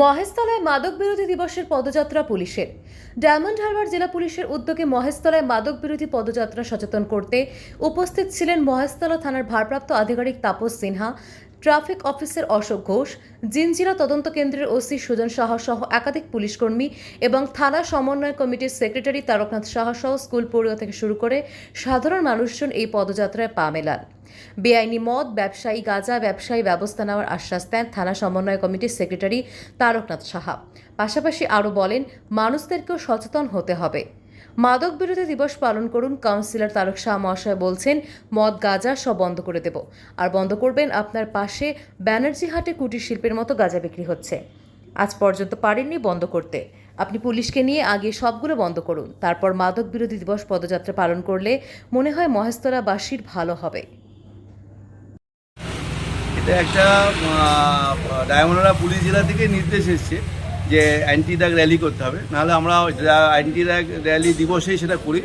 মহেশতলায় মাদক বিরোধী দিবসের পদযাত্রা পুলিশের। ডায়মন্ড হারবার জেলা পুলিশের উদ্যোগে মহেশতলায় মাদক বিরোধী পদযাত্রা সচেতন করতে উপস্থিত ছিলেন মহেশতলা থানার ভারপ্রাপ্ত আধিকারিক তাপস সিনহা, ট্রাফিক অফিসার অশোক ঘোষ, জিনজিরা তদন্ত কেন্দ্রের ওসি সুজন সাহা সহ একাধিক পুলিশকর্মী এবং থানা সমন্বয় কমিটির সেক্রেটারি তারকনাথ সাহা সহ স্কুল পড়ুয়া থেকে শুরু করে সাধারণ মানুষজন এই পদযাত্রায় পা মেলান। বেআইনি মদ ব্যবসায়ী, গাঁজা ব্যবসায়ী ব্যবস্থা নেওয়ার আশ্বাস দেন থানা সমন্বয় কমিটির সেক্রেটারি তারকনাথ সাহা। পাশাপাশি আরও বলেন, মানুষদেরকেও সচেতন হতে হবে। মাদক বিরোধী দিবস পালন করুন। কাউন্সিলর তারক শাহ মহাশয় বলছেন, মদ গাঁজা সব বন্ধ করে দেব, আর বন্ধ করবেন আপনার পাশে ব্যানার্জি হাটে কুটির শিল্পের মতো গাঁজা বিক্রি হচ্ছে। আজ পর্যন্ত পারেননি বন্ধ করতে, আপনি পুলিশকে নিয়ে আগে সবগুলো বন্ধ করুন, তারপর মাদক বিরোধী দিবস পদযাত্রা পালন করলে মনে হয় মহেশতলাবাসীর ভালো হবে। এটা একটা ডায়মন্ড হারবার পুলিশ জেলা থেকে নির্দেশ এসছে যে অ্যান্টি ড্রাগ র্যালি করতে হবে, নাহলে আমরা অ্যান্টি ড্রাগ র্যালি দিবসেই সেটা করি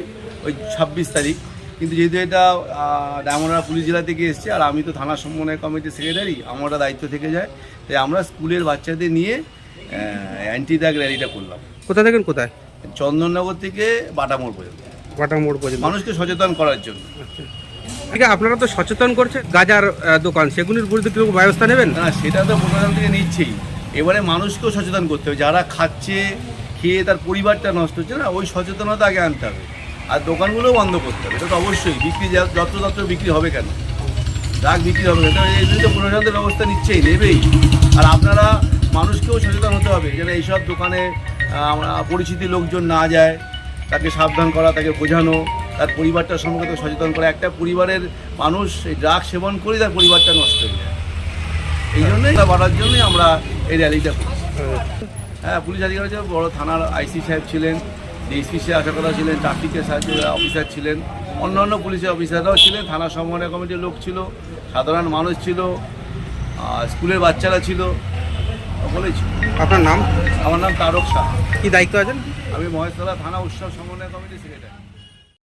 ওই 26 তারিখ। কিন্তু যেহেতু এটা ডায়মন্ড হারবার পুলিশ জেলা থেকে এসছে আর আমি তো থানা সমন্বয় কমিটির সেক্রেটারি, আমার ওটা দায়িত্ব থেকে যায়, তাই আমরা স্কুলের বাচ্চাদের নিয়ে অ্যান্টি ড্রাগ র্যালিটা করলাম। কোথা থেকে কোথায়? চন্দননগর থেকে বাটামোড় পর্যন্ত, বাটামোড় পর্যন্ত মানুষকে সচেতন করার জন্য। ঠিক আছে, আপনারা তো সচেতন করছেন গাজার দোকান, সেগুলির বিরুদ্ধে কি ব্যবস্থা নেবেন? না, সেটা তো প্রশাসন থেকে নিচ্ছেই। এবারে মানুষকেও সচেতন করতে হবে, যারা খাচ্ছে, খেয়ে তার পরিবারটা নষ্ট হচ্ছে না, ওই সচেতনতা আগে আনতে হবে। আর দোকানগুলোও বন্ধ করতে হবে, এটা তো অবশ্যই। বিক্রি যত্র বিক্রি হবে কেন, ড্রাগ বিক্রি হবে না, এই জন্য প্রশাসন তো ব্যবস্থা নিচ্ছেই, নেবেই। আর আপনারা মানুষকেও সচেতন হতে হবে, যেন এইসব দোকানে পরিচিতি লোকজন না যায়, তাকে সাবধান করা, তাকে বোঝানো, তার পরিবারটার সম্পর্কে সচেতন করা। একটা পরিবারের মানুষ এই ড্রাগ সেবন করে তার পরিবারটা নষ্ট হয়ে যায়, এই জন্যই বাড়ার জন্যই আমরা এই র্যালিটা করছি। হ্যাঁ, পুলিশ আধিকারিক বড় থানার আইসি সাহেব ছিলেন, ডিএসপি সাহেব আশা কথা ছিলেন, ট্রাফিকের অফিসার ছিলেন, অন্যান্য পুলিশের অফিসাররাও ছিলেন, থানা সমন্বয় কমিটির লোক ছিল, সাধারণ মানুষ ছিল, স্কুলের বাচ্চারা ছিল, সকলেই ছিল। আপনার নাম? আমার নাম তারক শাহ। কি দায়িত্ব আছেন? আমি মহেশতলা থানা উৎসব সমন্বয় কমিটির সেক্রেটারি।